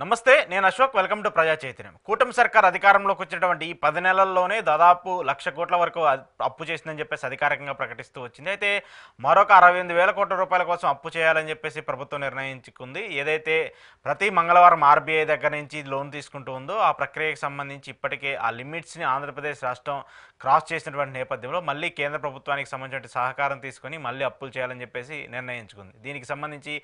నమస్తే, నేను Ashok. Welcome to ప్రజా చైతన్యం. కూటమి సర్కార్ అధికారంలోకి వచ్చినటువంటి ఈ 10 నెలల్లోనే దాదాపు 1,00,00,000 కోట్ల వరకు అప్పు చేసిందని చెప్పేసి అధికారికంగా ప్రకటిస్తూ వచ్చింది. అయితే మరొక 68,000 కోట్ల రూపాయల కోసం అప్పు చేయాలని చెప్పేసి ప్రభుత్వం నిర్ణయించుకుంది. ఏదైతే ప్రతి మంగళవారం ఆర్బీఐ దగ్గర నుంచి లోన్ తీసుకుంటూ ఉందో ఆ ప్రక్రియకు సంబంధించి ఇప్పటికే ఆ లిమిట్స్ని ఆంధ్రప్రదేశ్ రాష్ట్రం క్రాస్ చేసినటువంటి నేపథ్యంలో మళ్ళీ కేంద్ర ప్రభుత్వానికి సంబంధించిన సహకారం తీసుకొని మళ్ళీ అప్పులు చేయాలని చెప్పేసి నిర్ణయించుకుంది. దీనికి సంబంధించి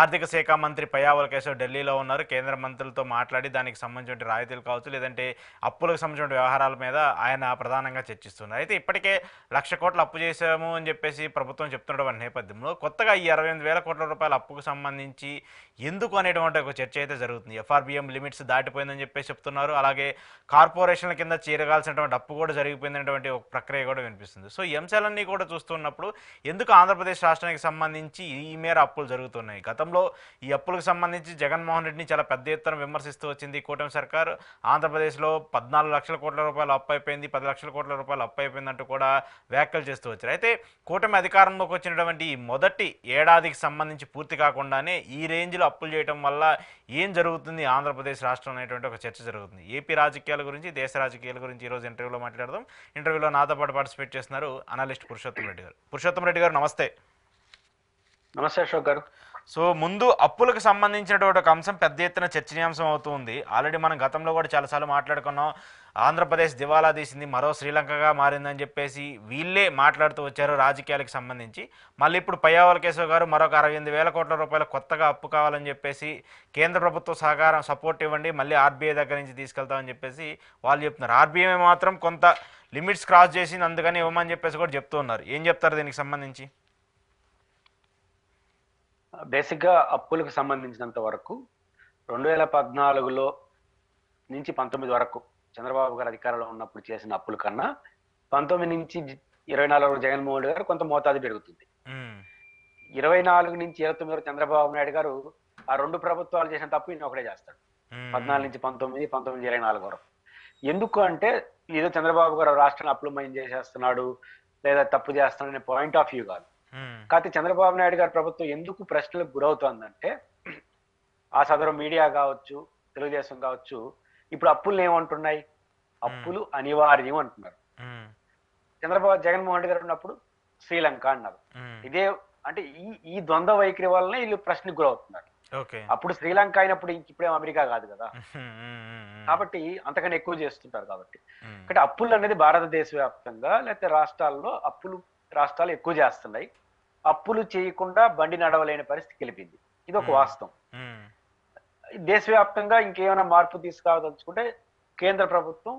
ఆర్థిక శాఖ మంత్రి పయ్యావుల కేశవ్ ఢిల్లీలో ఉన్నారు. కేంద్ర మంత్రులతో మాట్లాడి దానికి సంబంధించిన రాయితీలు కావచ్చు, లేదంటే అప్పులకు సంబంధించిన వ్యవహారాల మీద ఆయన ప్రధానంగా చర్చిస్తున్నారు. అయితే ఇప్పటికే 1,00,000 కోట్లు అప్పు చేశాము అని చెప్పేసి ప్రభుత్వం చెప్తున్నటువంటి నేపథ్యంలో కొత్తగా ఈ 68,000 కోట్ల రూపాయల అప్పుకు సంబంధించి ఎందుకు అనేటువంటి ఒక చర్చ అయితే జరుగుతుంది. ఎఫ్ఆర్బిఎం లిమిట్స్ దాటిపోయిందని చెప్పేసి చెప్తున్నారు. అలాగే కార్పొరేషన్ల కింద చేరగాల్సినటువంటి అప్పు కూడా జరిగిపోయిందనేటువంటి ఒక ప్రక్రియ కూడా వినిపిస్తుంది. సో ఈ అంశాలన్నీ కూడా చూస్తున్నప్పుడు ఎందుకు ఆంధ్రప్రదేశ్ రాష్ట్రానికి సంబంధించి ఈ మేర అప్పులు జరుగుతున్నాయి? గతంలో ఈ అప్పులకు సంబంధించి జగన్మోహన్ రెడ్డిని చాలా పెద్ద ఎత్తున విమర్శిస్తూ వచ్చింది కూటమి సర్కార్. ఆంధ్రప్రదేశ్లో 14 లక్షల కోట్ల రూపాయలు అప్పు అయిపోయింది, 10 లక్షల కోట్ల రూపాయలు అప్పు అయిపోయిందంటూ కూడా వ్యాఖ్యలు చేస్తూ వచ్చారు. అయితే కూటమి అధికారంలోకి వచ్చినటువంటి ఈ మొదటి ఏడాదికి సంబంధించి పూర్తి కాకుండానే ఈ రేంజ్లో అప్పులు చేయడం వల్ల ఏం జరుగుతుంది ఆంధ్రప్రదేశ్ రాష్ట్రం అనేటువంటి ఒక చర్చ జరుగుతుంది. ఏపీ రాజకీయాల గురించి, దేశ రాజకీయాల గురించి ఈరోజు ఇంటర్వ్యూలో మాట్లాడదాం. ఇంటర్వ్యూలో నాతో పాటు పార్టిసిపేట్ చేస్తున్నారు అనలిస్ట్ పురుషోత్తం రెడ్డి గారు. పురుషోత్తం రెడ్డి గారు, నమస్తే. నమస్తే అశోక్ గారు. సో ముందు అప్పులకు సంబంధించినటువంటి ఒక అంశం పెద్ద ఎత్తున చర్చనీయాంశం అవుతుంది. ఆల్రెడీ మనం గతంలో కూడా చాలాసార్లు మాట్లాడుకున్నాం. ఆంధ్రప్రదేశ్ దివాలా తీసింది, మరో శ్రీలంకగా మారిందని చెప్పేసి వీళ్ళే మాట్లాడుతూ వచ్చారు రాజకీయాలకు సంబంధించి. మళ్ళీ ఇప్పుడు పయ్యావుల కేశవ్ గారు మరొక 68,000 కోట్ల రూపాయలు కొత్తగా అప్పు కావాలని చెప్పేసి కేంద్ర ప్రభుత్వ సహకారం సపోర్ట్ ఇవ్వండి, మళ్ళీ ఆర్బీఐ దగ్గర నుంచి తీసుకెళ్తామని చెప్పేసి వాళ్ళు చెప్తున్నారు. ఆర్బీఐ మాత్రం కొంత లిమిట్స్ క్రాస్ చేసింది, అందుకని ఇవ్వమని చెప్పేసి కూడా చెప్తూ ఉన్నారు. ఏం చెప్తారు దీనికి సంబంధించి? బేసిక్గా అప్పులకు సంబంధించినంత వరకు 2014లో నుంచి 19 వరకు చంద్రబాబు గారు అధికారంలో ఉన్నప్పుడు చేసిన అప్పుల కన్నా 19 నుంచి 24 జగన్మోహన్ రెడ్డి గారు కొంత మోతాదు పెరుగుతుంది. 24 నుంచి 29 వరకు చంద్రబాబు నాయుడు గారు ఆ రెండు ప్రభుత్వాలు చేసిన తప్పు ఈయన ఒకటే చేస్తాడు. 14 నుంచి 19, 19 24 వరకు. ఎందుకు అంటే ఏదో చంద్రబాబు గారు రాష్ట్రాన్ని అప్పులమయం చేసేస్తున్నాడు లేదా తప్పు చేస్తున్నాడు అనే పాయింట్ ఆఫ్ వ్యూ కాదు. కాకపోతే చంద్రబాబు నాయుడు గారి ప్రభుత్వం ఎందుకు ప్రశ్నలకు గురవుతుందంటే ఆ సదరు మీడియా కావచ్చు, తెలుగుదేశం కావచ్చు, ఇప్పుడు అప్పులు ఏమంటున్నాయి? అప్పులు అనివార్యం అంటున్నారు. జగన్మోహన్ రెడ్డి గారు ఉన్నప్పుడు శ్రీలంక అన్నారు. ఇదే అంటే ఈ ద్వంద్వ వైఖరి వల్లనే వీళ్ళు ప్రశ్నకు గురవుతున్నారు. అప్పుడు శ్రీలంక అయినప్పుడు ఇప్పుడేం అమెరికా కాదు కదా, కాబట్టి అంతకన్నా ఎక్కువ చేస్తుంటారు. కాబట్టి అంటే అప్పులు అనేది భారతదేశ వ్యాప్తంగా లేకపోతే రాష్ట్రాలు ఎక్కువ చేస్తున్నాయి. అప్పులు చేయకుండా బండి నడవలేని పరిస్థితి కలిపింది. ఇది ఒక వాస్తవం. దేశవ్యాప్తంగా ఇంకేమైనా మార్పు తీసుకురావదలుచుకుంటే కేంద్ర ప్రభుత్వం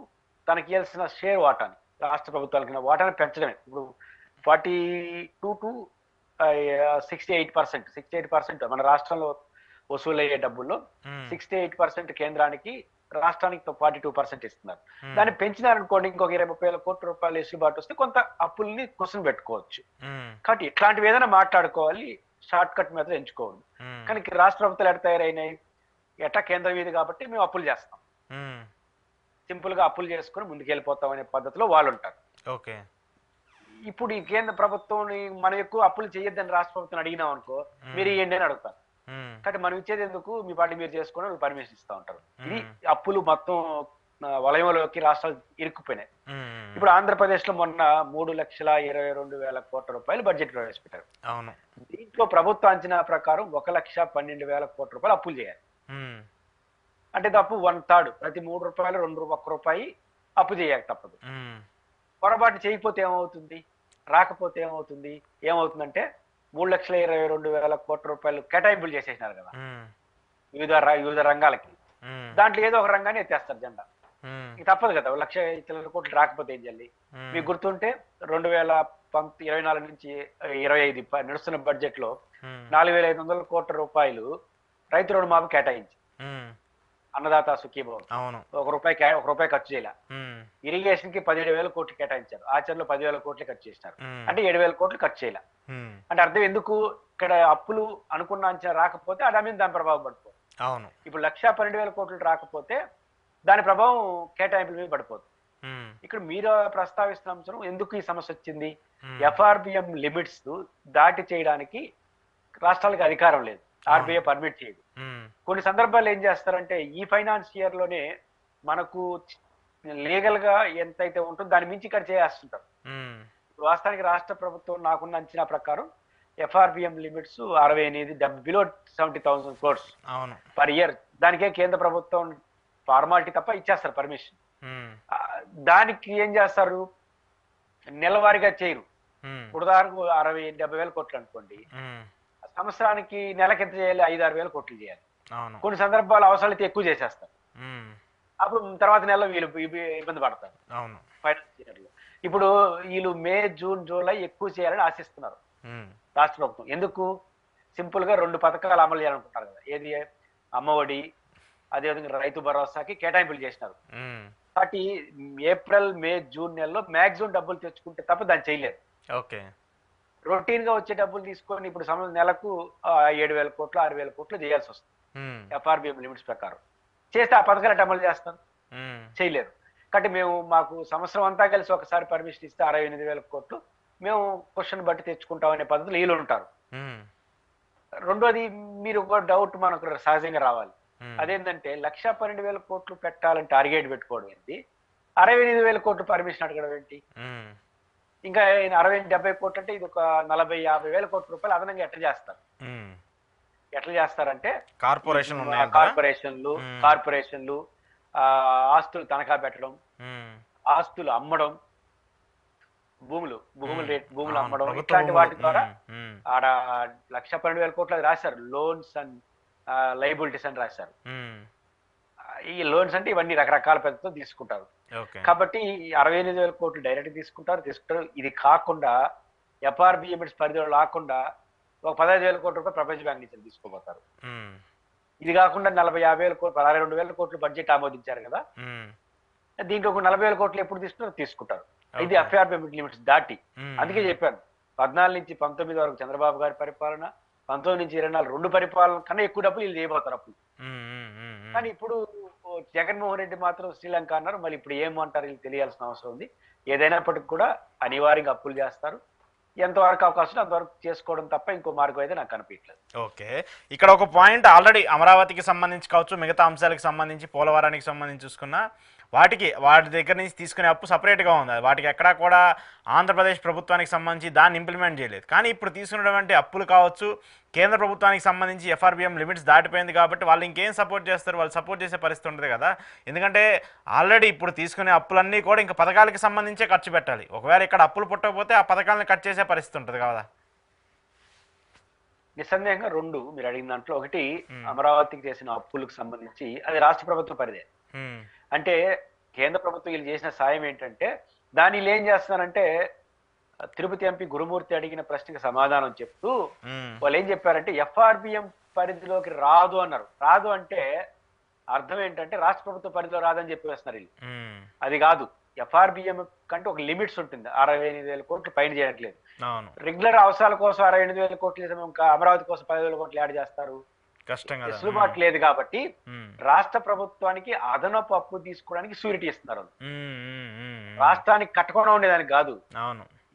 తనకి ఇవ్వాల్సిన షేర్ వాటాని, రాష్ట్ర ప్రభుత్వాలకి వాటాని పెంచడమే. ఇప్పుడు 42 to 68% మన రాష్ట్రంలో వసూలయ్యే డబ్బుల్లో 68% కేంద్రానికి, రాష్ట్రానికి 42% ఇస్తున్నారు. దాన్ని పెంచినారనుకోండి, ఇంకొక 20-30 కోట్ల రూపాయలు వెసులుబాటు వస్తే కొంత అప్పుల్ని క్వశ్చన్ పెట్టుకోవచ్చు. కాబట్టి ఇట్లాంటివి ఏదైనా మాట్లాడుకోవాలి, షార్ట్ కట్ మీద ఎంచుకోవాలి. కానీ రాష్ట్ర ప్రభుత్వాలు ఎట్లా తయారైనాయి? ఎట్లా కేంద్రం మీద కాబట్టి మేము అప్పులు చేస్తాం, సింపుల్ గా అప్పులు చేసుకుని ముందుకెళ్ళిపోతాం అనే పద్ధతిలో వాళ్ళు ఉంటారు. ఇప్పుడు ఈ కేంద్ర ప్రభుత్వం మనం ఎక్కువ అప్పులు చేయొద్దని రాష్ట్ర ప్రభుత్వం అడిగినాం అనుకో, మీరు ఇవ్వండి అని అడుగుతారు. కాబట్టి మనం ఇచ్చేది ఎందుకు, మీ పార్టీ మీరు చేసుకుని పర్మిషన్ ఇస్తూ ఉంటారు. ఇది అప్పులు మొత్తం వలయంలోకి రాష్ట్రాలు ఇరుక్కుపోయినాయి. ఇప్పుడు ఆంధ్రప్రదేశ్ లో మొన్న 3,22,000 కోట్ల రూపాయలు బడ్జెట్ ప్రవేశపెట్టారు. దీంట్లో ప్రభుత్వ అంచనా ప్రకారం 1,12,000 కోట్ల రూపాయలు అప్పులు చేయాలి. అంటే తప్పు 1/3, ప్రతి 3 రూపాయలు 1 రూపాయి అప్పు చేయాలి తప్పదు. పొరపాటు చేయకపోతే ఏమవుతుంది, రాకపోతే ఏమవుతుందంటే 3,22,000 కోట్ల రూపాయలు కేటాయింపులు చేసేసినారు కదా వివిధ రంగాలకి. దాంట్లో ఏదో ఒక రంగాన్ని ఎత్తేస్తారు జెండా. ఇది తప్పదు కదా, 1,00,000 కోట్లు రాకపోతే ఏం చేయాలి? మీకు గుర్తుంటే 2024 నుంచి 25 నడుస్తున్న బడ్జెట్ లో 4,500 కోట్ల రూపాయలు రైతు రుణమాఫీ కేటాయించి, అన్నదాత సుఖీభవన్ 1 రూపాయి ఖర్చు చేయాల. ఇరిగేషన్ కి 17,000 కోట్లు కేటాయించారు, ఆచరణలో 10,000 కోట్లు ఖర్చు చేసినారు. అంటే 7,000 కోట్లు ఖర్చు చేయాల. అంటే అర్థం ఎందుకు, ఇక్కడ అప్పులు అనుకున్న అంచనా రాకపోతే అడా మీద దాని ప్రభావం పడిపోతుంది. ఇప్పుడు 1,12,000 కోట్లు రాకపోతే దాని ప్రభావం కేటాయింపుల మీద పడిపోతుంది. ఇక్కడ మీరు ప్రస్తావిస్తున్న అంశం ఎందుకు ఈ సమస్య వచ్చింది? ఎఫ్ఆర్బిఎం లిమిట్స్ దాటి చేయడానికి రాష్ట్రాలకు అధికారం లేదు. ఆర్బీఐ పర్మిట్ చేయదు. కొన్ని సందర్భాల్లో ఏం చేస్తారంటే ఈ ఫైనాన్స్ ఇయర్ లోనే మనకు లీగల్ గా ఎంతైతే ఉంటుందో దాని మించి ఇక్కడ చేస్తుంటారు. వాస్తవానికి రాష్ట్ర ప్రభుత్వం నాకున్న అంచనా ప్రకారం FRBM limits 68 below 70,000 crores per year. దానికే కేంద్ర ప్రభుత్వం ఫార్మాలిటీ తప్ప ఇచ్చేస్తారు పర్మిషన్. దానికి ఏం చేస్తారు, నెలవారీగా చేయరు. ఉదాహరణకు 60-70 వేల కోట్లు అనుకోండి, సంవత్సరానికి నెలకి ఎంత చేయాలి, 5-6 వేల కోట్లు చేయాలి. కొన్ని సందర్భాలు అవసరాలైతే ఎక్కువ చేసేస్తారు. అప్పుడు తర్వాత నెలలో వీళ్ళు ఇబ్బంది పడతారు ఫైనాన్స్ ఇయర్ లో. ఇప్పుడు వీళ్ళు మే, జూన్, జూలై ఎక్కువ చేయాలని ఆశిస్తున్నారు రాష్ట్ర ప్రభుత్వం. ఎందుకు? సింపుల్ గా 2 పథకాలు అమలు చేయాలనుకుంటారు కదా. ఏది? అమ్మఒడి, అదేవిధంగా రైతు భరోసాకి కేటాయింపులు చేసినారు. కాబట్టి ఏప్రిల్, మే, జూన్ నెలలో మాక్సిమం డబ్బులు తెచ్చుకుంటే తప్ప దాన్ని చేయలేదు. రొటీన్ గా వచ్చే డబ్బులు తీసుకొని ఇప్పుడు నెలకు 7,000 కోట్లు 6,000 కోట్లు చేయాల్సి వస్తుంది ఎఫ్ఆర్బిఎం లిమిట్స్ ప్రకారం. చేస్తే ఆ పథకాలు అమలు చేస్తాం, చేయలేరు. కాబట్టి మాకు సంవత్సరం అంతా కలిసి ఒకసారి పర్మిషన్ ఇస్తే 68,000 కోట్లు మేము క్వశ్చన్ బట్టి తెచ్చుకుంటాం అనే పద్ధతులు వీళ్ళు ఉంటారు. రెండోది, మీరు ఒక డౌట్ మనకు సహజంగా రావాలి. అదేంటంటే 1,12,000 కోట్లు పెట్టాలని టార్గెట్ పెట్టుకోవడం ఏంటి, 68,000 కోట్లు పర్మిషన్ అడగడం ఏంటి? ఇంకా 60-70 కోట్లు అంటే ఇది ఒక 40-50 వేల కోట్ల రూపాయలు అదనంగా ఎట్లా చేస్తారంటే కార్పొరేషన్లు ఆస్తులు తనఖా పెట్టడం, ఆస్తులు అమ్మడం, భూములు అమ్మడం, ఇట్లాంటి వాటి ద్వారా ఆడ 1,12,000 కోట్లు అది రాశారు. లోన్స్ అండ్ లైబిలిటీస్ అని రాశారు. ఈ లోన్స్ అంటే ఇవన్నీ రకరకాల పెద్దతో తీసుకుంటారు. కాబట్టి 68,000 కోట్లు డైరెక్ట్ తీసుకుంటారు. ఇది కాకుండా ఎఫ్ఆర్బిఎం పరిధిలో రాకుండా ఒక 15,000 కోట్ల రూపాయలు ప్రపంచ బ్యాంక్ నుంచి తీసుకోబోతారు. ఇది కాకుండా 40-50 వేల కోట్లు 62,000 కోట్లు బడ్జెట్ ఆమోదించారు కదా, దీంట్లో ఒక 40,000 కోట్లు ఎప్పుడు తీసుకుంటారు. ఇది ఎఫ్ఆర్బిఎం లిమిట్స్ దాటి. అందుకే చెప్పాను 14 నుంచి 19 వరకు చంద్రబాబు గారి పరిపాలన, 19 నుంచి 24 2 పరిపాలన కన్నా ఎక్కువ డబ్బులు వీళ్ళు చేయబోతారు అప్పుడు. కానీ ఇప్పుడు జగన్మోహన్ రెడ్డి మాత్రం శ్రీలంక అన్నారు. మళ్ళీ ఇప్పుడు ఏమంటారు వీళ్ళు తెలియాల్సిన అవసరం ఉంది. ఏదైనప్పటికీ కూడా అనివార్యంగా అప్పులు చేస్తారు. ఎంతవరకు అవకాశం అంతవరకు చేసుకోవడం తప్ప ఇంకో మార్గం అయితే నాకు కనిపించలేదు. ఓకే, ఇక్కడ ఒక పాయింట్ ఆల్రెడీ అమరావతికి సంబంధించి కావచ్చు, మిగతా అంశాలకు సంబంధించి, పోలవరానికి సంబంధించి చూసుకున్నా వాటి దగ్గర నుంచి తీసుకునే అప్పు సపరేట్గా ఉంది. వాటికి ఎక్కడా కూడా ఆంధ్రప్రదేశ్ ప్రభుత్వానికి సంబంధించి దాన్ని ఇంప్లిమెంట్ చేయలేదు. కానీ ఇప్పుడు తీసుకున్నటువంటి అప్పులు కావచ్చు, కేంద్ర ప్రభుత్వానికి సంబంధించి ఎఫ్ఆర్బిఎం లిమిట్స్ దాటిపోయింది కాబట్టి వాళ్ళు ఇంకేం సపోర్ట్ చేస్తారు, వాళ్ళు సపోర్ట్ చేసే పరిస్థితి ఉంటుంది కదా. ఎందుకంటే ఆల్రెడీ ఇప్పుడు తీసుకునే అప్పులన్నీ కూడా ఇంకా పథకాలకి సంబంధించే ఖర్చు పెట్టాలి. ఒకవేళ ఇక్కడ అప్పులు పుట్టకపోతే ఆ పథకాలను కట్ చేసే పరిస్థితి ఉంటుంది కదా. నిస్సందేహంగా మీరు అడిగిన దాంట్లో ఒకటి, అమరావతికి చేసిన అప్పులకు సంబంధించి అది రాష్ట్ర ప్రభుత్వ పరిధే. అంటే కేంద్ర ప్రభుత్వం వీళ్ళు చేసిన సాయం ఏంటంటే, దానిలో ఏం చేస్తున్నారంటే తిరుపతి ఎంపీ గురుమూర్తి అడిగిన ప్రశ్నకి సమాధానం చెప్తూ వాళ్ళు ఏం చెప్పారంటే ఎఫ్ఆర్బిఎం పరిధిలోకి రాదు అన్నారు. రాదు అంటే అర్థం ఏంటంటే రాష్ట్ర ప్రభుత్వ పరిధిలో రాదని చెప్పేస్తున్నారు వీళ్ళు. అది కాదు, ఎఫ్ఆర్బిఎం కంటే ఒక లిమిట్స్ ఉంటుంది. 68,000 కోట్లు పైన చేయట్లేదు. రెగ్యులర్ అవసరాల కోసం 68,000 కోట్లు చేసాము, ఇంకా అమరావతి కోసం 10,000 కోట్లు యాడ్ చేస్తారు, వెసులుబాటు లేదు. కాబట్టి రాష్ట్ర ప్రభుత్వానికి అదనపు అప్పు తీసుకోవడానికి షూరిటీ ఇస్తున్నారు. రాష్ట్రానికి కట్టకుండా ఉండేదానికి కాదు.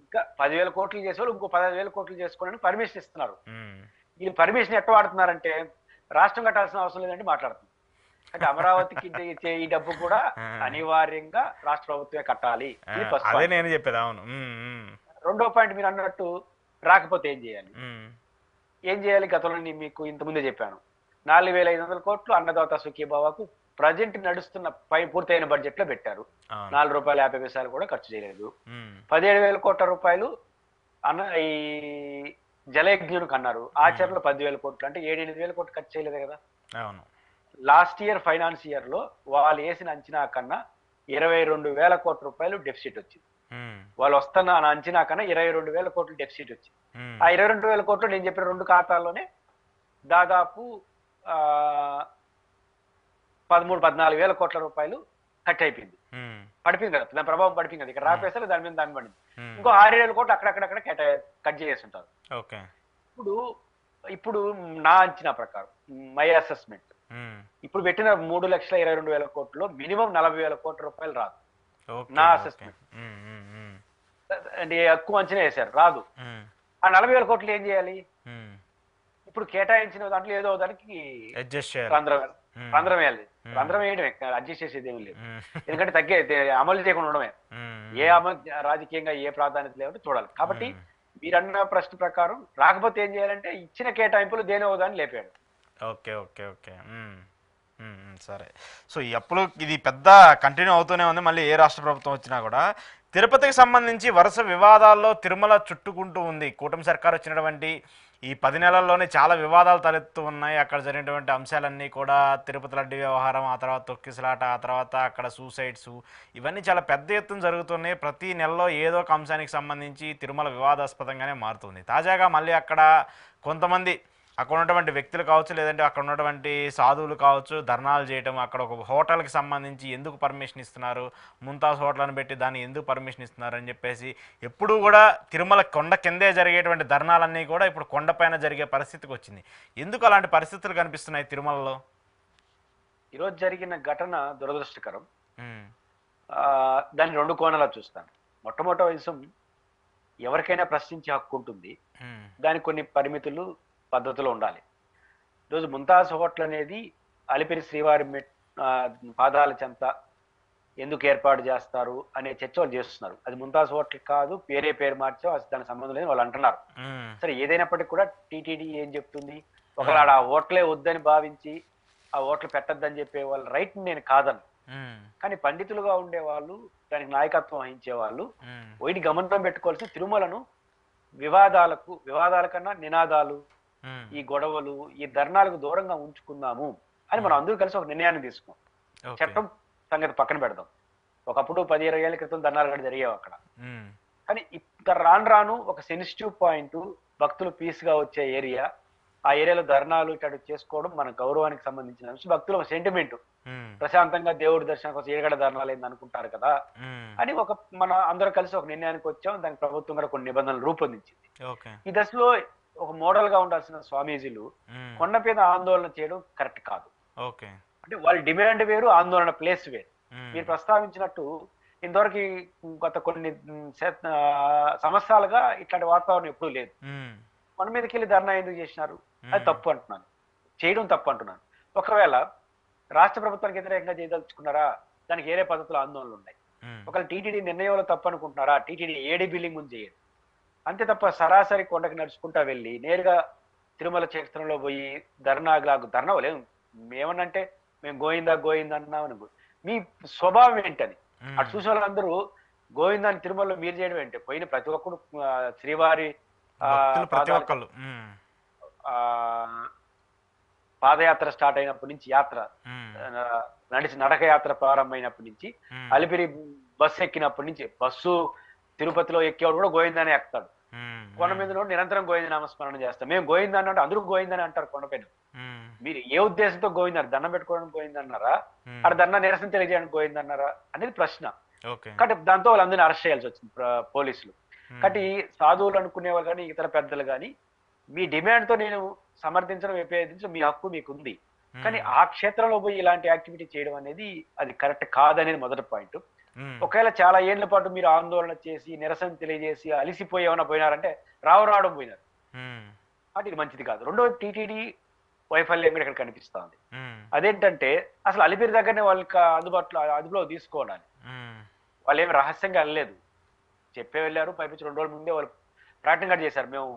ఇంకా 10,000 కోట్లు చేసేవాళ్ళు ఇంకో 15,000 కోట్లు చేసుకోవడానికి పర్మిషన్ ఇస్తున్నారు. ఈ పర్మిషన్ ఎట్లా వాడుతున్నారంటే రాష్ట్రం కట్టాల్సిన అవసరం లేదంటే మాట్లాడుతున్నారు. అంటే అమరావతికి ఇచ్చే ఈ డబ్బు కూడా అనివార్యంగా రాష్ట్ర ప్రభుత్వమే కట్టాలి. ఇది ఫస్ట్ పాయింట్. రెండో పాయింట్, మీరు అన్నట్టు రాకపోతే ఏం చేయాలి? గతంలో మీకు ఇంతకుముందే చెప్పాను, 4,500 కోట్లు అన్నదాత సుఖీభావకు ప్రజెంట్ నడుస్తున్న పూర్తయిన బడ్జెట్ లో పెట్టారు. ₹4.50 కూడా ఖర్చు చేయలేదు. 17,000 కోట్ల రూపాయలు ఈ జలయజ్ఞునికి అన్నారు. ఆచరణలో 10,000 కోట్లు, అంటే 7-8,000 కోట్లు ఖర్చు చేయలేదు కదా. లాస్ట్ ఇయర్ ఫైనాన్స్ ఇయర్ లో వాళ్ళు వేసిన అంచనా కన్నా 22,000 కోట్ల రూపాయలు డెఫిసిట్ వచ్చింది. వాళ్ళు వస్తున్న అంచనా కన్నా 22,000 కోట్లు డెఫిసిట్ వచ్చింది. ఆ 22,000 కోట్లు నేను చెప్పిన 2 ఖాతాల్లోనే దాదాపు 13-14,000 కోట్ల రూపాయలు కట్ అయిపోయింది. పడిపోయింది కదా, దాని ప్రభావం పడిపోయింది కదా. ఇక్కడ రాపేసారు, దాని మీద దాని పడింది. ఇంకో 6,000 కోట్లు అక్కడక్కడ కట్ చేస్తుంటారు. ఇప్పుడు నా అంచనా ప్రకారం, మై అసెస్మెంట్, ఇప్పుడు పెట్టిన 3,22,000 కోట్లు మినిమం 40,000 కోట్ల రూపాయలు రాదు. నా అసెస్మెంట్ అంటే ఎక్కువ అంచనా వేశారు, రాదు. ఆ 40,000 కోట్లు ఏం చేయాలి? ఇప్పుడు కేటాయించిన దాంట్లో ఏదో దానికి అడ్జస్ట్ చేయాలి. రంధ్రం రంధ్రం వేయాలి. రంధ్రం వేయడమే, అడ్జస్ట్ చేసేది ఏమి లేదు. ఎందుకంటే అమలు చేయకుండా ఉండడమే. ఏ రాజకీయంగా ఏ ప్రాధాన్యత లేదంటే చూడాలి. కాబట్టి మీరన్న ప్రశ్న ప్రకారం రాకపోతే ఏం చేయాలంటే ఇచ్చిన కేటాయింపులు దేని దాన్ని లేపాడు. ఓకే ఓకే ఓకే సరే. సో ఈ అప్పులు ఇది పెద్ద కంటిన్యూ అవుతూనే ఉంది. మళ్ళీ ఏ రాష్ట్ర ప్రభుత్వం వచ్చినా కూడా తిరుపతికి సంబంధించి వరుస వివాదాల్లో తిరుమల చుట్టుకుంటూ ఉంది. కూటమి సర్కార్ వచ్చినటువంటి ఈ 10 నెలల్లోనే చాలా వివాదాలు తలెత్తు ఉన్నాయి. అక్కడ జరిగినటువంటి అంశాలన్నీ కూడా తిరుపతి లడ్డు వ్యవహారం, ఆ తర్వాత తొక్కిసలాట, ఆ తర్వాత అక్కడ సూసైడ్స్, ఇవన్నీ చాలా పెద్ద ఎత్తున జరుగుతున్నాయి. ప్రతి నెలలో ఏదో ఒక అంశానికి సంబంధించి తిరుమల వివాదాస్పదంగానే మారుతుంది. తాజాగా మళ్ళీ అక్కడ కొంతమంది అక్కడ ఉన్నటువంటి వ్యక్తులు కావచ్చు, లేదంటే అక్కడ ఉన్నటువంటి సాధువులు కావచ్చు, ధర్నాలు చేయటం, అక్కడ ఒక హోటల్కి సంబంధించి ఎందుకు పర్మిషన్ ఇస్తున్నారు, ముంతాజ్ హోటల్ అని పెట్టి దాన్ని ఎందుకు పర్మిషన్ ఇస్తున్నారు అని చెప్పేసి ఎప్పుడూ కూడా తిరుమల కొండ కిందే జరిగేటువంటి ధర్నాలన్నీ కూడా ఇప్పుడు కొండపైన జరిగే పరిస్థితికి వచ్చింది. ఎందుకు అలాంటి పరిస్థితులు కనిపిస్తున్నాయి తిరుమలలో? ఈరోజు జరిగిన ఘటన దురదృష్టకరం. దాన్ని 2 కోణాలు చూస్తాను. మొట్టమొదటి విషయం, ఎవరికైనా ప్రశ్నించే హక్కు ఉంటుంది. దానికి కొన్ని పరిమితులు, పద్ధతిలో ఉండాలి. ఈరోజు ముంతాజ్ హోటల్ అనేది అలిపిరి శ్రీవారి పాదాల చెంత ఎందుకు ఏర్పాటు చేస్తారు అనే చర్చ వాళ్ళు చేస్తున్నారు. అది ముంతాజ్ హోటల్ కాదు, పేరు మార్చో దానికి సంబంధం లేదు వాళ్ళు అంటున్నారు. సరే, ఏదైనప్పటికీ కూడా టీటీడీ ఏం చెప్తుంది, ఒకవేళ ఆ హోటలే వద్దని భావించి ఆ హోటల్ పెట్టద్దని చెప్పే వాళ్ళ రైట్ నేను కాదను. కానీ పండితులుగా ఉండే వాళ్ళు, దానికి నాయకత్వం వహించే వాళ్ళు వీటి గమనం పెట్టుకోవాల్సి, తిరుమలను వివాదాల కన్నా నినాదాలు, ఈ గొడవలు, ఈ ధర్నాలకు దూరంగా ఉంచుకుందాము అని మనం అందరూ కలిసి ఒక నిర్ణయాన్ని తీసుకున్నాం. చట్టం సంగతి పక్కన పెడదాం. ఒకప్పుడు 10-20 ఏళ్ల క్రితం ధర్నాలు కూడా జరిగేవి అక్కడ. కానీ రాను ఒక సెన్సిటివ్ పాయింట్, భక్తులు పీస్ గా వచ్చే ఏరియా, ఆ ఏరియాలో ధర్నాలు ఇటు చేసుకోవడం మన గౌరవానికి సంబంధించిన అంశం. భక్తుల సెంటిమెంట్, ప్రశాంతంగా దేవుడి దర్శనం కోసం ఏగడ ధర్నాలు ఏంది అనుకుంటారు కదా అని మన అందరూ కలిసి ఒక నిర్ణయానికి వచ్చాం. దానికి ప్రభుత్వం కూడా కొన్ని నిబంధనలు రూపొందించింది. ఈ దశలో ఒక మోడల్ గా ఉండాల్సిన స్వామీజీలు కొండ మీద ఆందోళన చేయడం కరెక్ట్ కాదు. అంటే వాళ్ళ డిమాండ్ వేరు, ఆందోళన ప్లేస్ వేరు. మీరు ప్రస్తావించినట్టు ఇంతవరకు గత కొన్ని సంవత్సరాలుగా ఇట్లాంటి వాతావరణం ఎప్పుడూ లేదు. కొండ మీదకి వెళ్ళి ధర్నా ఎందుకు చేసినారు? అది తప్పు అంటున్నాను, చేయడం తప్పు అంటున్నాను. ఒకవేళ రాష్ట్ర ప్రభుత్వానికి వ్యతిరేకంగా చేయదలుచుకున్నారా, దానికి వేరే పద్ధతులు ఆందోళనలు ఉన్నాయి. ఒకవేళ టీటీడీ నిర్ణయంలో తప్పు అనుకుంటున్నారా, టీటీడీ ఏడీ బిల్లింగ్ ముందు చేయండి. అంతే తప్ప సరాసరి కొండకి నడుచుకుంటా వెళ్ళి నేరుగా తిరుమల క్షేత్రంలో పోయి ధర్నా లేదు. ఏమన్నంటే మేము గోయిందా అన్నామని, మీ స్వభావం ఏంటని అటు చూసే వాళ్ళందరూ గోవిందాన్ని తిరుమలలో మీరు చేయడం ఏంటి? పోయిన ప్రతి ఒక్కరు శ్రీవారి పాదయాత్ర స్టార్ట్ అయినప్పటి నుంచి, యాత్ర నడక యాత్ర ప్రారంభమైనప్పటి నుంచి, అలిపిరి బస్సు ఎక్కినప్పటి నుంచి, బస్సు తిరుపతిలో ఎక్కేవాడు కూడా గోవిందానే ఎక్కుతాడు. కొండ మీద నిరంతరం గోవింద నామస్మరణ చేస్తాం. మేము గోవిందా అంటే అందరూ గోవిందని అంటారు కొండపైన. మీరు ఏ ఉద్దేశంతో గోవిందారు? దండం పెట్టుకోవడానికి గోవిందన్నారా, అక్కడ దండ నిరసన తెలియజేయడానికి గోవిందన్నారా అనేది ప్రశ్న. కాబట్టి దాంతో వాళ్ళందరినీ అరెస్ట్ చేయాల్సి వచ్చింది పోలీసులు. కాబట్టి సాధువులు అనుకునే వాళ్ళు కానీ ఇతర పెద్దలు కానీ మీ డిమాండ్ తో నేను సమర్థించడం, విభేదించడం మీ హక్కు మీకుంది. కానీ ఆ క్షేత్రంలో పోయి ఇలాంటి యాక్టివిటీ చేయడం అనేది అది కరెక్ట్ కాదనేది మొదటి పాయింట్. ఒకవేళ చాలా ఏళ్ల పాటు మీరు ఆందోళన చేసి నిరసన తెలియజేసి అలిసిపోయి ఏమైనా పోయినారంటే రావడం పోయినారు, అంటే ఇది మంచిది కాదు. రెండోది టీటీడీ వైఫల్యం కూడా ఇక్కడ కనిపిస్తా ఉంది. అదేంటంటే అసలు అలిపిరి దగ్గరనే వాళ్ళకి అదుపులో తీసుకోవాలి. వాళ్ళు ఏమి రహస్యంగా వెళ్ళలేదు, చెప్పే వెళ్ళారు. పైపించి 2 రోజుల ముందే వాళ్ళు ప్రకటన కూడా చేశారు, మేము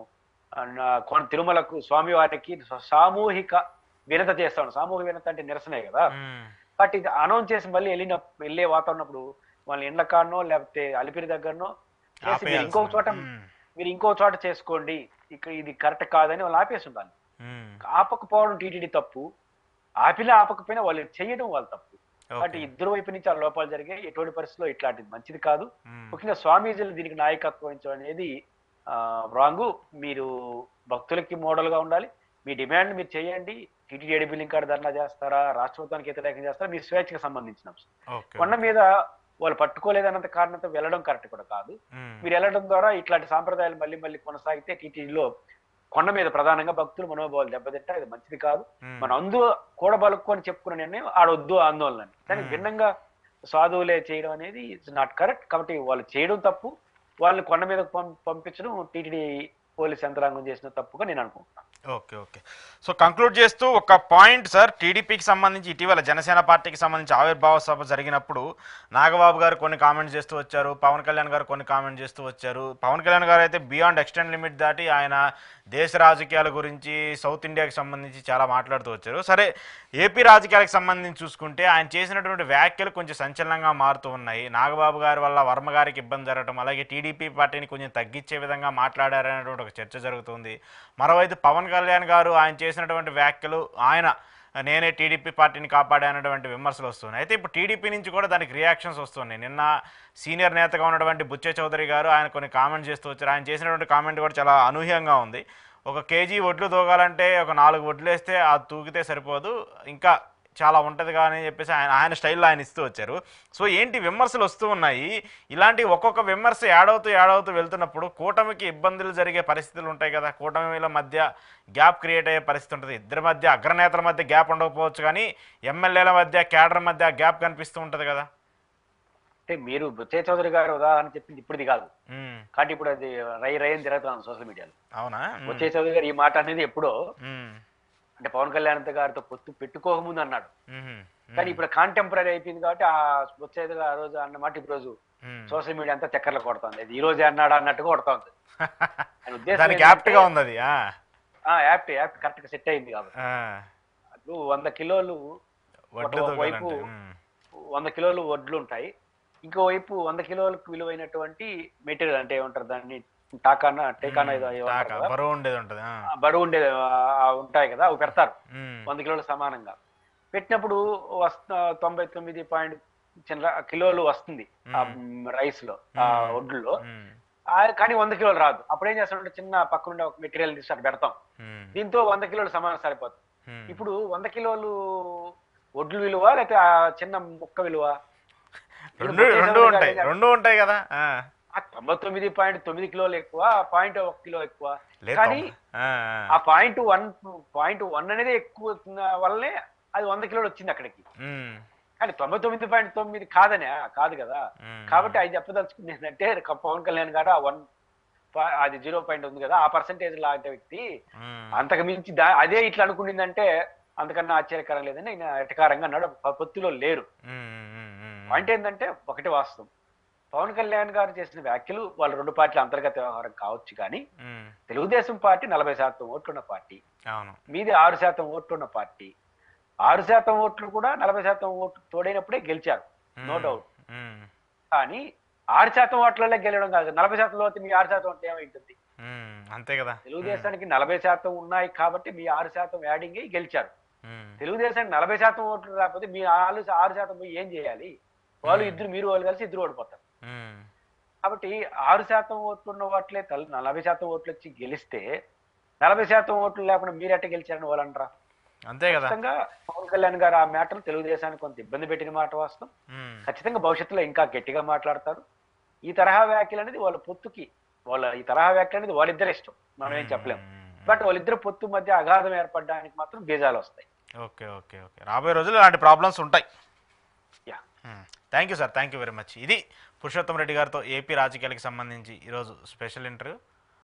తిరుమలకు స్వామి వారికి సామూహిక వినత చేస్తాం. సామూహిక వినత అంటే నిరసనే కదా. బట్ ఇది అనౌన్స్ చేసి మళ్ళీ వెళ్ళే వాతావరణప్పుడు వాళ్ళ ఇండ్ల కాడనో లేకపోతే అలిపిరి దగ్గరనో చేసి మీరు ఇంకో చోట చేసుకోండి, ఇక్కడ ఇది కరెక్ట్ కాదని వాళ్ళు ఆపేసి ఉండాలి. ఆపకపోవడం టీటీడీ తప్పు, ఆపకపోయినా వాళ్ళు చేయడం వాళ్ళ తప్పు. కాబట్టి ఇద్దరు వైపు నుంచి ఆ లోపాలు జరిగాయి. ఎటువంటి పరిస్థితుల్లో ఇట్లాంటిది మంచిది కాదు. ముఖ్యంగా స్వామీజీలు దీనికి నాయకత్వం వహించడం అనేది రాంగు. మీరు భక్తులకి మోడల్ గా ఉండాలి. మీ డిమాండ్ మీరు చేయండి. టీటీడీ ఏడీ బిల్లింగ్ కార్డు ధర్నా చేస్తారా, రాష్ట్ర ప్రభుత్వానికి వ్యతిరేకం చేస్తారా, మీ స్వేచ్ఛకు సంబంధించిన అంశం. కొండ మీద వాళ్ళు పట్టుకోలేదన్నంత కారణంతో వెళ్ళడం కరెక్ట్ కూడా కాదు. మీరు వెళ్ళడం ద్వారా ఇట్లాంటి సాంప్రదాయాలు మళ్ళీ కొనసాగితే టీటీడీలో కొండ మీద ప్రధానంగా భక్తులు మనోభావాలు దెబ్బతింటా, ఇది మంచిది కాదు. మనం అందరూ కూడబలుక్కొని చెప్పుకున్న నిర్ణయం ఆడొద్దు ఆందోళన. దానికి భిన్నంగా సాధువులే చేయడం అనేది ఇట్స్ నాట్ కరెక్ట్. కాబట్టి వాళ్ళు చేయడం తప్పు, వాళ్ళని కొండ మీద పంపించడం టీటీడీ పోలీస్ యంత్రాంగం చేసిన తప్పుగా నేను అనుకుంటున్నాను. Okay okay. సో కంక్లూడ్ చేస్తూ ఒక పాయింట్ సార్, టీడీపీకి సంబంధించి ఇటీవల జనసేన పార్టీకి సంబంధించి ఆవిర్భావ సభ జరిగినప్పుడు నాగబాబు గారు కొన్ని కామెంట్స్ చేస్తూ వచ్చారు, పవన్ కళ్యాణ్ గారు కొన్ని కామెంట్ చేస్తూ వచ్చారు. పవన్ కళ్యాణ్ గారు అయితే బియాండ్ ఎక్స్టెండ్ లిమిట్ దాటి ఆయన దేశ రాజకీయాల గురించి, సౌత్ ఇండియాకి సంబంధించి చాలా మాట్లాడుతూ వచ్చారు. సరే, ఏపీ రాజకీయాలకు సంబంధించి చూసుకుంటే ఆయన చేసినటువంటి వ్యాఖ్యలు కొంచెం సంచలనంగా మారుతూ ఉన్నాయి. నాగబాబు గారి వల్ల వర్మ గారికి ఇబ్బంది జరగడం, అలాగే టీడీపీ పార్టీని కొంచెం తగ్గించే విధంగా మాట్లాడారనేటువంటి ఒక చర్చ జరుగుతుంది. మరోవైపు పవన్ కళ్యాణ్ గారు ఆయన చేసినటువంటి వ్యాఖ్యలు, ఆయన నేనే టీడీపీ పార్టీని కాపాడానటువంటి విమర్శలు వస్తున్నాయి. అయితే ఇప్పుడు టీడీపీ నుంచి కూడా దానికి రియాక్షన్స్ వస్తున్నాయి. నిన్న సీనియర్ నేతగా ఉన్నటువంటి బుచ్చే చౌదరి గారు ఆయన కొన్ని కామెంట్స్ చేస్తూ వచ్చారు. ఆయన చేసినటువంటి కామెంట్ కూడా చాలా అనూహ్యంగా ఉంది. ఒక కేజీ వడ్లు తూగాలంటే ఒక 4 వడ్లు వేస్తే అది తూగితే సరిపోదు, ఇంకా చాలా ఉంటుంది కానీ చెప్పేసి ఆయన స్టైల్లో ఆయన ఇస్తూ వచ్చారు. సో ఏంటి విమర్శలు వస్తూ ఉన్నాయి. ఇలాంటి ఒక్కొక్క విమర్శ యాడవుతూ వెళ్తున్నప్పుడు కూటమికి ఇబ్బందులు జరిగే పరిస్థితులు ఉంటాయి కదా. కూటమిల మధ్య గ్యాప్ క్రియేట్ అయ్యే పరిస్థితి ఉంటుంది. ఇద్దరి మధ్య, అగ్రనేతల మధ్య గ్యాప్ ఉండకపోవచ్చు కానీ ఎమ్మెల్యేల మధ్య, క్యాడర్ మధ్య గ్యాప్ కనిపిస్తూ ఉంటుంది కదా. అంటే మీరు బుచ్చయ్య చౌదరి గారు ఉదాహరణ చెప్పింది ఇప్పుడుది కాదు, కాబట్టి ఇప్పుడు అది రై అని తిరుగుతున్నాను సోషల్ మీడియాలో. అవునా? బుచ్చయ్య చౌదరి గారు ఈ మాట అనేది ఎప్పుడో, అంటే పవన్ కళ్యాణ్ గారితో పొత్తు పెట్టుకోకముందు అన్నాడు. కానీ ఇప్పుడు కాంటెంపరీ అయిపోయింది కాబట్టి ఆ బుచ్చయ్య గారు ఆ రోజు అన్నమాట ఇప్పుడు రోజు సోషల్ మీడియా అంతా చక్కర్లు కొడుతుంది. అది ఈ రోజే అన్నాడు అన్నట్టుగా కొడుతుంది. ఆయన ఉద్దేశం యాప్ట్ కరెక్ట్ గా సెట్ అయింది కాబట్టి. అప్పుడు 100 కిలోలు వైపు 100 కిలోలు వడ్లు ఉంటాయి, ఇంకోవైపు 100 కిలోలకు విలువైనటువంటి మెటీరియల్, అంటే ఏమంటారు దాన్ని, బరువు ఉండేది ఉంటాయి కదా, అవి పెడతారు 100 కిలోలు సమానంగా. పెట్టినప్పుడు 99 కిలోలు వస్తుంది ఆ రైస్ లో, ఆ వడ్లలో. కానీ 100 కిలోలు రాదు. అప్పుడు ఏం చేస్తామంటే చిన్న పక్కనుండే ఒక మెటీరియల్ తీసి అక్కడ పెడతాం. దీంతో 100 కిలోలు సమానం సరిపోతుంది. ఇప్పుడు 100 కిలోలు వడ్లు విలువ లేకపోతే ఆ చిన్న ముక్క విలువ రెండు ఉంటాయి కదా. 99.9 కిలోలు ఎక్కువ, 0.1 కిలో ఎక్కువ. కానీ ఆ 0.1 అనేది ఎక్కువ వల్లనే అది 100 కిలోలు వచ్చింది అక్కడికి. కానీ 99.9 కాదు కదా. కాబట్టి అది చెప్పదలుచుకుంది ఏంటంటే, పవన్ కళ్యాణ్ గారు అది 0 ఉంది కదా, ఆ పర్సంటేజ్ లాంటి వ్యక్తి అంతకు మించి అదే ఇట్లా అనుకుంటుందంటే అంతకన్నా ఆశ్చర్యకరం లేదని ఆయన ఎటకారంగా అన్నాడు. పొత్తులో లేరు. పాయింట్ ఏంటంటే, ఒకటి వాస్తవం, పవన్ కళ్యాణ్ గారు చేసిన వ్యాఖ్యలు వాళ్ళ 2 పార్టీల అంతర్గత వ్యవహారం కావచ్చు, కానీ తెలుగుదేశం పార్టీ 40% ఓట్లున్న పార్టీ, మీది 6% ఓట్లున్న పార్టీ. 6% ఓట్లు కూడా 40% ఓట్లు తోడైనప్పుడే గెలిచారు, నో డౌట్. కానీ 6% ఓట్లలో గెలవడం కాదు, 40% అయితే మీ 6% ఓట్లు ఏమైంటుంది? అంతే కదా. తెలుగుదేశానికి 40% ఉన్నాయి కాబట్టి మీ 6% యాడింగ్ అయ్యి గెలిచారు. తెలుగుదేశానికి 40% ఓట్లు రాకపోతే మీ 6% పోయి ఏం చేయాలి? మీరు వాళ్ళు కలిసి ఇద్దరు ఓడిపోతారు. కాబట్టి 6% ఓట్లున్న ఓట్లే 40% ఓట్లు వచ్చి గెలిస్తే 40% ఓట్లు లేకుండా మీరెట్ట గెలిచారని వాళ్ళు అంటారా? అంతే కదా. ఖచ్చితంగా పవన్ కళ్యాణ్ గారు ఆ మ్యాటర్ తెలుగుదేశానికి కొంత ఇబ్బంది పెట్టిన మాట వాస్తవం. ఖచ్చితంగా భవిష్యత్తులో ఇంకా గట్టిగా మాట్లాడతారు. ఈ తరహా వ్యాఖ్యలు అనేది వాళ్ళ పొత్తుకి, ఈ తరహా వ్యాఖ్యలు అనేది వాళ్ళిద్దరు ఇష్టం, మనం ఏం చెప్పలేము. బట్ వాళ్ళిద్దరు పొత్తు మధ్య అగాధం ఏర్పడడానికి మాత్రం బీజాలు వస్తాయి. Okay okay okay. రాబోయే రోజులు ఇలాంటి ప్రాబ్లమ్స్ ఉంటాయి. Thank you sir, thank you very much. ఇది పురుషోత్తం రెడ్డి గారితో ఏపీ రాజకీయాలకు సంబంధించి ఈరోజు స్పెషల్ ఇంటర్వ్యూ.